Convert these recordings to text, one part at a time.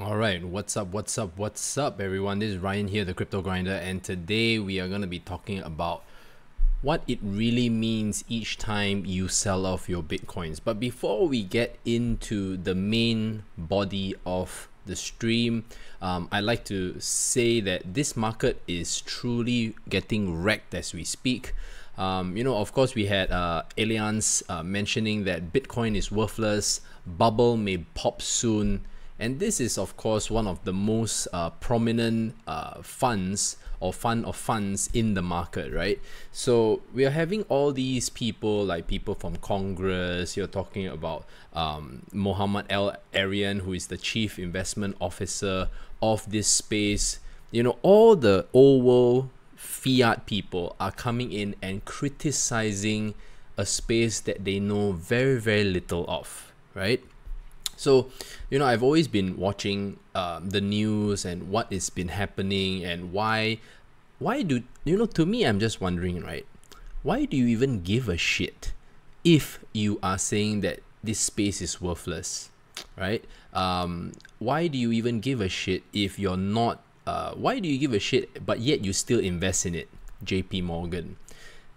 All right, what's up, everyone? This is Ryan here, the Crypto Grinder, and today we are going to be talking about what it really means each time you sell off your Bitcoins. But before we get into the main body of the stream, I'd like to say that this market is truly getting wrecked as we speak. Of course, we had Allianz mentioning that Bitcoin is worthless, bubble may pop soon. And this is, of course, one of the most prominent funds or fund of funds in the market, right? So we are having all these people, like people from Congress. You're talking about Mohammed El-Erian, who is the chief investment officer of this space. All the old world fiat people are coming in and criticizing a space that they know very, very little of, right? So, I've always been watching the news and what has been happening and why to me, I'm just wondering, right? Why do you even give a shit if you are saying that this space is worthless, right? Why do you even give a shit if you're not, why do you give a shit but yet you still invest in it, JP Morgan,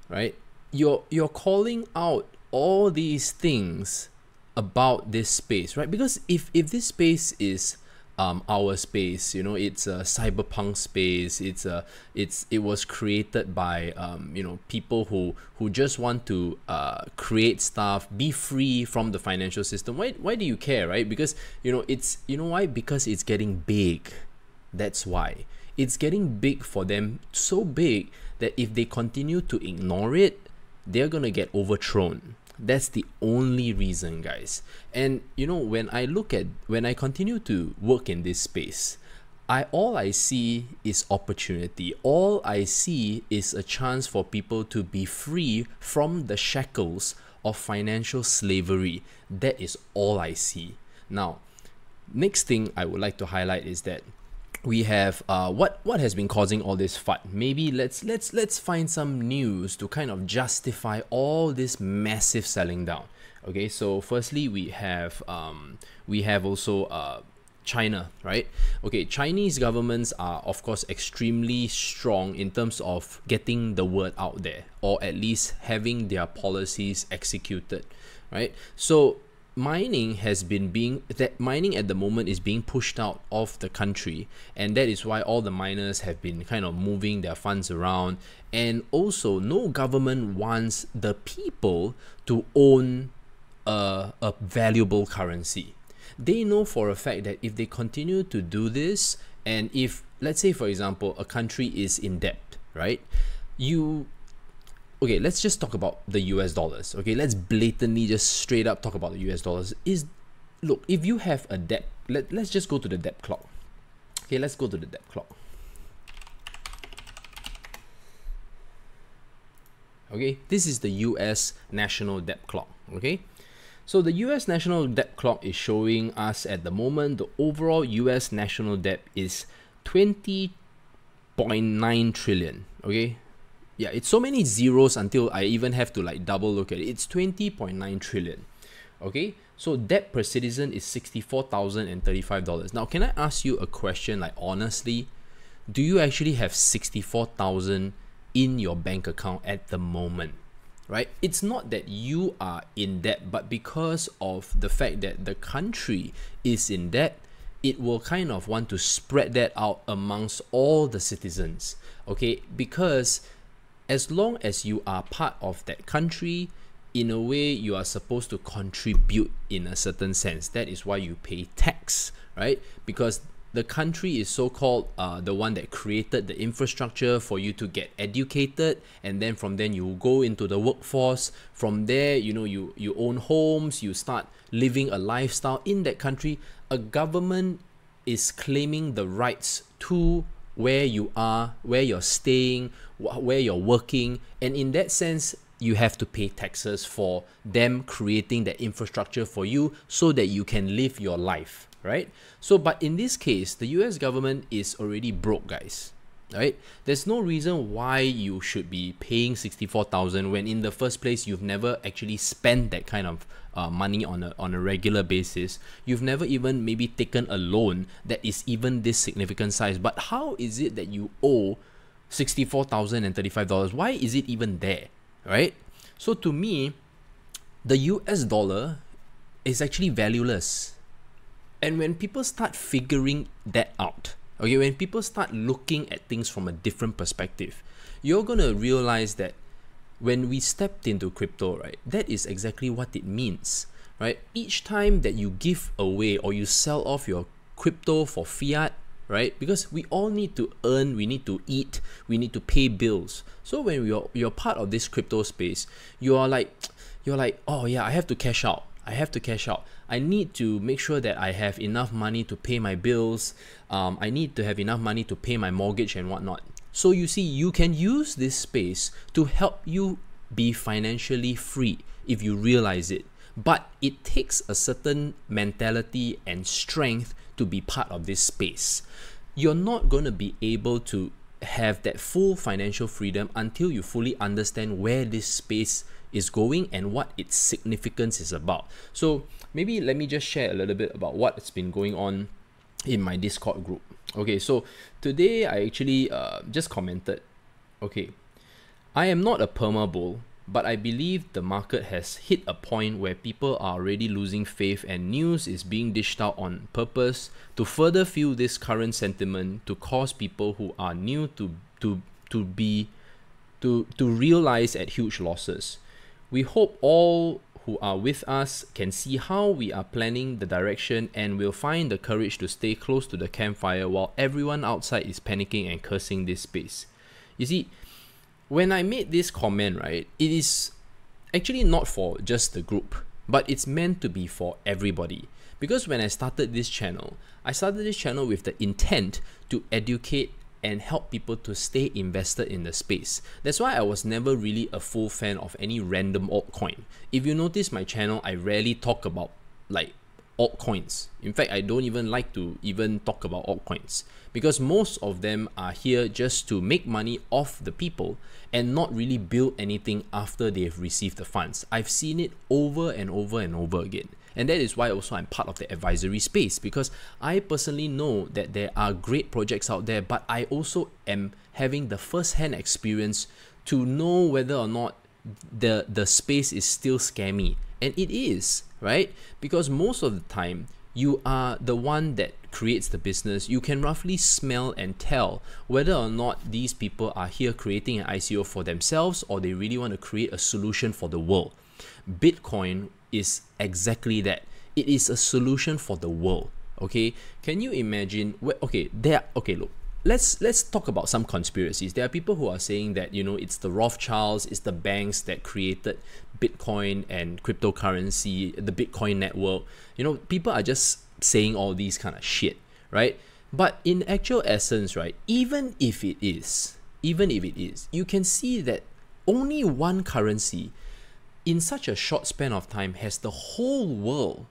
right? You're calling out all these things about this space, right? Because if this space is our space, it's a cyberpunk space. It was created by people who just want to create stuff, be free from the financial system. Why do you care, right? Because it's why? Because it's getting big. That's why it's getting big for them, so big that if they continue to ignore it, they're gonna get overthrown. That's the only reason, guys. And when I continue to work in this space, all I see is opportunity. All I see is a chance for people to be free from the shackles of financial slavery. That is all I see. Now, next thing I would like to highlight is that we have what has been causing all this FUD. Maybe let's find some news to kind of justify all this massive selling down. Okay, so firstly we have also China, right? Okay, Chinese governments are of course extremely strong in terms of getting the word out there, or at least having their policies executed, right? So mining at the moment is being pushed out of the country, and that is why all the miners have been kind of moving their funds around. And also, no government wants the people to own a valuable currency. They know for a fact that if they continue to do this, and if, let's say for example, a country is in debt, right? Okay, let's just talk about the US dollars. Okay, let's blatantly just straight up talk about the US dollars. Look, if you have a debt, let's just go to the debt clock. Okay, let's go to the debt clock. Okay, this is the US national debt clock. Okay, so the US national debt clock is showing us at the moment the overall US national debt is 20.9 trillion. Okay, yeah, it's so many zeros until I even have to like double look at it. It's 20.9 trillion. Okay, so debt per citizen is $64,035. Now, can I ask you a question, like honestly, do you actually have 64,000 in your bank account at the moment? Right? It's not that you are in debt, but because of the fact that the country is in debt, it will kind of want to spread that out amongst all the citizens. Okay, because as long as you are part of that country, in a way you are supposed to contribute in a certain sense. That is why you pay tax, right? Because the country is so-called the one that created the infrastructure for you to get educated, and then from then you go into the workforce. From there, you own homes, you start living a lifestyle in that country. A government is claiming the rights to where you are, where you're staying, where you're working, and in that sense you have to pay taxes for them creating that infrastructure for you so that you can live your life, right? So but in this case, the US government is already broke, guys. right? There's no reason why you should be paying 64,000 when in the first place you've never actually spent that kind of money on a regular basis. You've never even maybe taken a loan that is even this significant size. But how is it that you owe $64,035? Why is it even there, right? So to me, the US dollar is actually valueless. And when people start figuring that out, okay, when people start looking at things from a different perspective, you're going to realize that when we stepped into crypto, right, that is exactly what it means, right? Each time that you give away or you sell off your crypto for fiat, right, because we all need to earn, we need to eat, we need to pay bills. So when you're part of this crypto space, you're like, oh yeah, I have to cash out. I need to make sure that I have enough money to pay my bills. I need to have enough money to pay my mortgage and whatnot. So you see, you can use this space to help you be financially free if you realize it. But it takes a certain mentality and strength to be part of this space. You're not going to be able to have that full financial freedom until you fully understand where this space is going and what its significance is about. So maybe let me just share a little bit about what's been going on in my Discord group. Okay, so today I actually just commented, okay, I am not a perma bull, but I believe the market has hit a point where people are already losing faith and news is being dished out on purpose to further fuel this current sentiment, to cause people who are new to realize at huge losses. We hope all who are with us can see how we are planning the direction and will find the courage to stay close to the campfire while everyone outside is panicking and cursing this space. You see, when I made this comment, right, it is actually not for just the group, but it's meant to be for everybody. Because when I started this channel with the intent to educate and help people to stay invested in the space. That's why I was never really a full fan of any random altcoin. If you notice my channel, I rarely talk about like altcoins. In fact, I don't even like to even talk about altcoins because most of them are here just to make money off the people and not really build anything after they've received the funds. I've seen it over and over and over again. And that is why also I'm part of the advisory space, because I personally know that there are great projects out there, but I also am having the first-hand experience to know whether or not the space is still scammy. And it is, right? Because most of the time, you are the one that creates the business. You can roughly smell and tell whether or not these people are here creating an ICO for themselves or they really want to create a solution for the world. Bitcoin is exactly that. It is a solution for the world. Okay, can you imagine? Okay, look, let's talk about some conspiracies. There are people who are saying that, you know, it's the Rothschilds, it's the banks that created Bitcoin and cryptocurrency, the Bitcoin network. You know, people are just saying all these kind of shit, right? But in actual essence, right, even if it is, you can see that only one currency in such a short span of time has the whole world,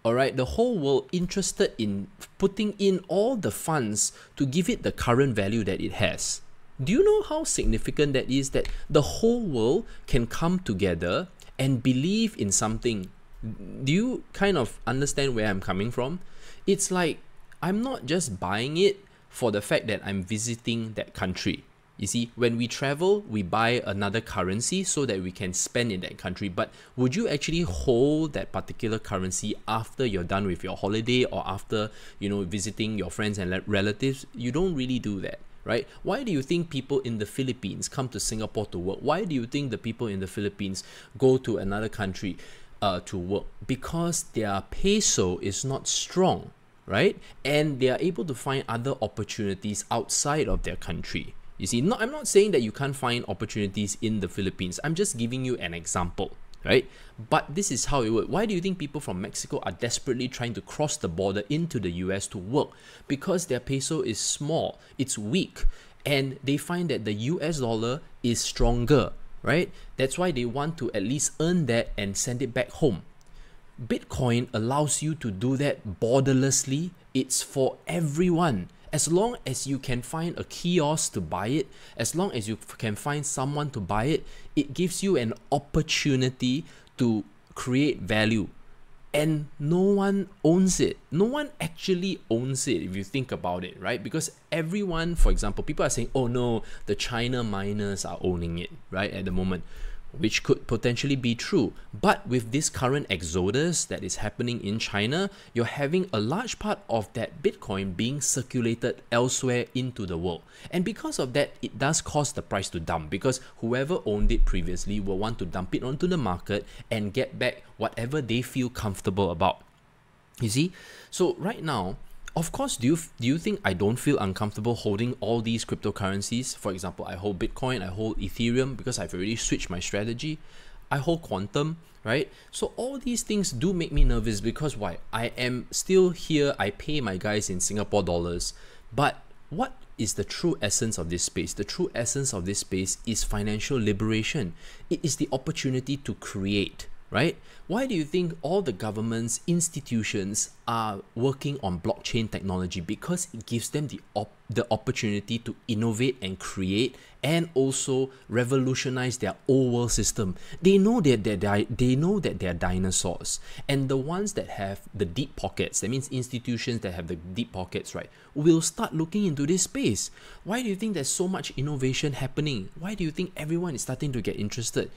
all right, the whole world interested in putting in all the funds to give it the current value that it has. Do you know how significant that is, that the whole world can come together and believe in something? Do you kind of understand where I'm coming from? It's like I'm not just buying it for the fact that I'm visiting that country. You see, when we travel, we buy another currency so that we can spend in that country. But would you actually hold that particular currency after you're done with your holiday or after, you know, visiting your friends and relatives? You don't really do that, right? Why do you think people in the Philippines come to Singapore to work? Why do you think the people in the Philippines go to another country to work? Because their peso is not strong, right? And they are able to find other opportunities outside of their country. You see, I'm not saying that you can't find opportunities in the Philippines. I'm just giving you an example, right? But this is how it works. Why do you think people from Mexico are desperately trying to cross the border into the US to work? Because their peso is small, it's weak, and they find that the US dollar is stronger, right? That's why they want to at least earn that and send it back home. Bitcoin allows you to do that borderlessly. It's for everyone. As long as you can find a kiosk to buy it, as long as you can find someone to buy it, it gives you an opportunity to create value. And no one owns it. No one actually owns it if you think about it, right? Because everyone, for example, people are saying, oh no, the China miners are owning it, right, at the moment, which could potentially be true. But with this current exodus that is happening in China, you're having a large part of that Bitcoin being circulated elsewhere into the world. And because of that, it does cause the price to dump, because whoever owned it previously will want to dump it onto the market and get back whatever they feel comfortable about. You see? So right now, of course, do you think I don't feel uncomfortable holding all these cryptocurrencies? For example, I hold Bitcoin, I hold Ethereum because I've already switched my strategy. I hold Quantum, right? So all these things do make me nervous because why? I am still here, I pay my guys in Singapore dollars. But what is the true essence of this space? The true essence of this space is financial liberation. It is the opportunity to create, right? Why do you think all the governments, institutions are working on blockchain technology? Because it gives them the opportunity to innovate and create and also revolutionize their old world system. They know that they're dinosaurs, and the ones that have the deep pockets, that means institutions that have the deep pockets, right, will start looking into this space. Why do you think there's so much innovation happening? Why do you think everyone is starting to get interested?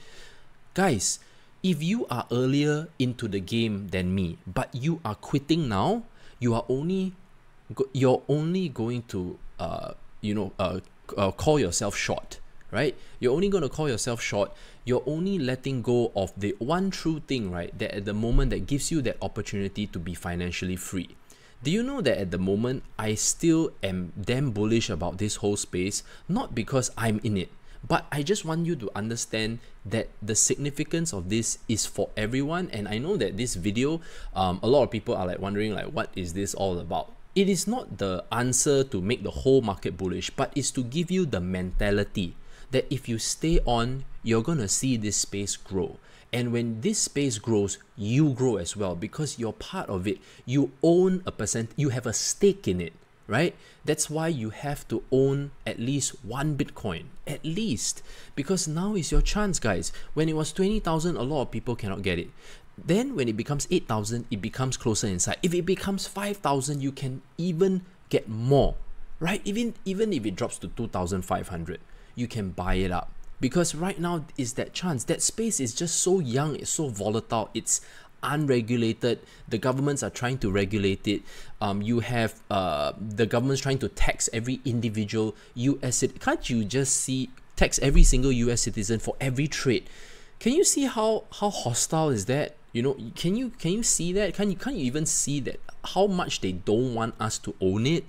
Guys, if you are earlier into the game than me, but you are quitting now, you're only going to call yourself short, right? You're only going to call yourself short. You're only letting go of the one true thing, right, that at the moment that gives you that opportunity to be financially free. Do you know that at the moment I still am damn bullish about this whole space? Not because I'm in it, but I just want you to understand that the significance of this is for everyone. And I know that this video, a lot of people are like wondering, like, what is this all about? It is not the answer to make the whole market bullish, but it's to give you the mentality that if you stay on, you're gonna see this space grow. And when this space grows, you grow as well, because you're part of it. You own a percent, you have a stake in it, right? That's why you have to own at least one Bitcoin, at least, because now is your chance, guys. When it was 20,000, a lot of people cannot get it. Then when it becomes 8,000, it becomes closer inside. If it becomes 5,000, you can even get more, right? Even if it drops to 2,500, you can buy it up, because right now is that chance. That space is just so young, it's so volatile, it's unregulated. The governments are trying to regulate it. You have the government's trying to tax every individual US citizen. Can't you just see tax every single US citizen for every trade? Can you see how hostile is that? You know, can you see that? Can't you even see that how much they don't want us to own it?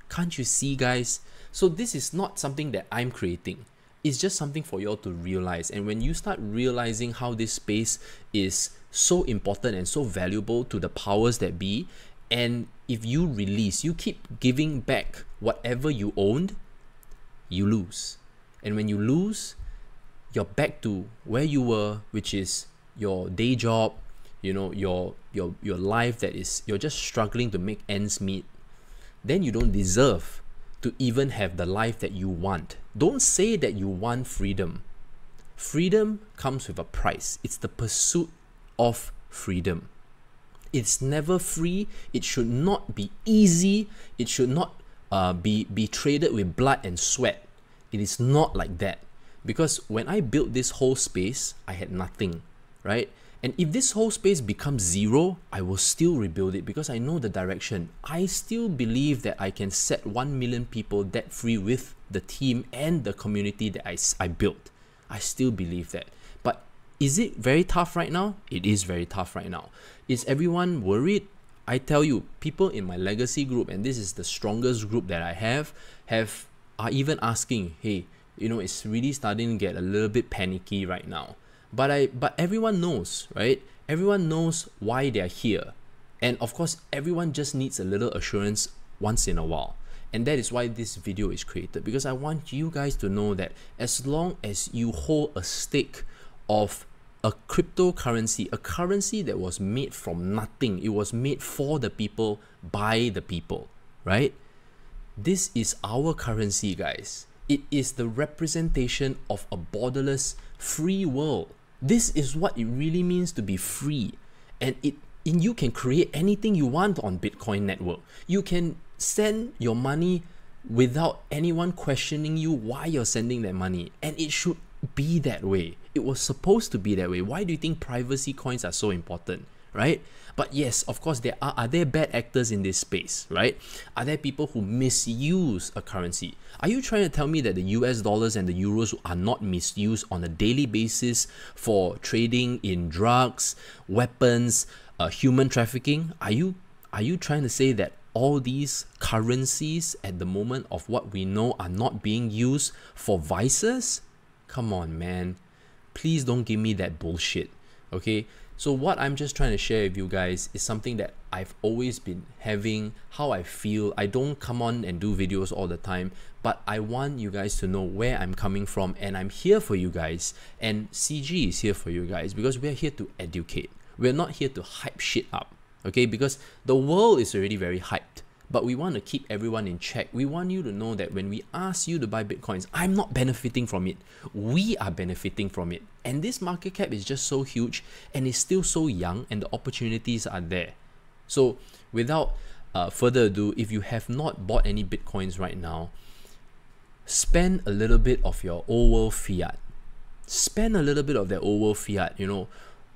Can't you see, guys? So this is not something that I'm creating. It's just something for you all to realize. And when you start realizing how this space is so important and so valuable to the powers that be, and if you release, you keep giving back whatever you owned, you lose. And when you lose, you're back to where you were, which is your day job, you know, your life that is, you're just struggling to make ends meet. Then you don't deserve to even have the life that you want. Don't say that you want freedom. Freedom comes with a price. It's the pursuit of freedom. It's never free. It should not be easy. It should not be traded with blood and sweat. It is not like that. Because when I built this whole space, I had nothing, right? And if this whole space becomes zero, I will still rebuild it because I know the direction. I still believe that I can set 1 million people debt free with the team and the community that I built. I still believe that. But is it very tough right now? It is very tough right now. Is everyone worried? I tell you, people in my legacy group, and this is the strongest group that I are even asking, hey, you know, it's really starting to get a little bit panicky right now. But everyone knows, right? Everyone knows why they're here. And of course, everyone just needs a little assurance once in a while. And that is why this video is created, because I want you guys to know that as long as you hold a stake of a cryptocurrency, a currency that was made from nothing, it was made for the people, by the people, right? This is our currency, guys. It is the representation of a borderless, free world. This is what it really means to be free. And you can create anything you want on Bitcoin network. You can send your money without anyone questioning you why you're sending that money. And it should be that way. It was supposed to be that way. Why do you think privacy coins are so important, right? But yes, of course, are there bad actors in this space, right? Are there people who misuse a currency? Are you trying to tell me that the US dollars and the euros are not misused on a daily basis for trading in drugs, weapons, human trafficking? Are you trying to say that all these currencies at the moment of what we know are not being used for vices? Come on, man. Please don't give me that bullshit, okay? So what I'm just trying to share with you guys is something that I've always been having, how I feel. I don't come on and do videos all the time, but I want you guys to know where I'm coming from, and I'm here for you guys, and CG is here for you guys, because we're here to educate. We're not here to hype shit up, okay? Because the world is already very hyped, but we want to keep everyone in check. We want you to know that when we ask you to buy Bitcoins, I'm not benefiting from it. We are benefiting from it. And this market cap is just so huge and it's still so young, and the opportunities are there. So without further ado, if you have not bought any Bitcoins right now, spend a little bit of your old world fiat. Spend a little bit of that old world fiat, you know.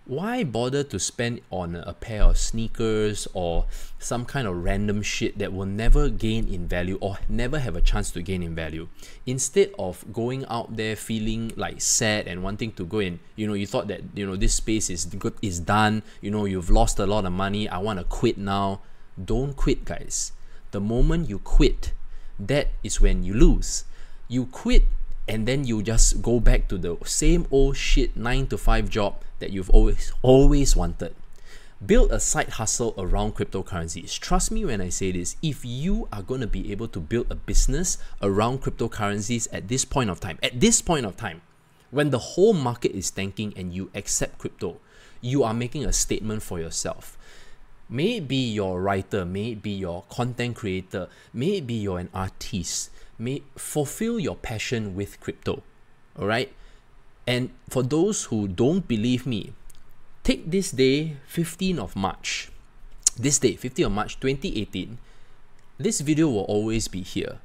Why bother to spend on a pair of sneakers or some kind of random shit that will never gain in value or never have a chance to gain in value? Instead of going out there feeling like sad and wanting to go in, you know, you thought that, you know, this space is good, is done, you know, you've lost a lot of money, I want to quit now. Don't quit, guys. The moment you quit, that is when you lose. You quit and then you just go back to the same old shit 9-to-5 job that you've always wanted. Build a side hustle around cryptocurrencies. Trust me when I say this, if you are going to be able to build a business around cryptocurrencies at this point of time, when the whole market is tanking and you accept crypto, you are making a statement for yourself. May it be you're a writer, may it be your content creator, may it be you're an artist, may fulfill your passion with crypto, all right? And for those who don't believe me, take this day, 15th of March, this day, 15th of March 2018, this video will always be here.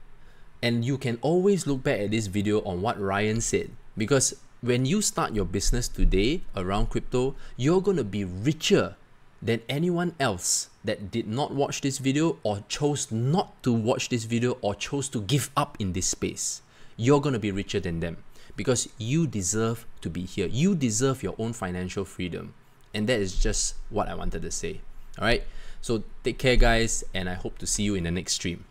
And you can always look back at this video on what Ryan said, because when you start your business today around crypto, you're going to be richer than anyone else that did not watch this video or chose not to watch this video or chose to give up in this space. You're going to be richer than them because you deserve to be here. You deserve your own financial freedom. And that is just what I wanted to say. All right. So take care, guys, and I hope to see you in the next stream.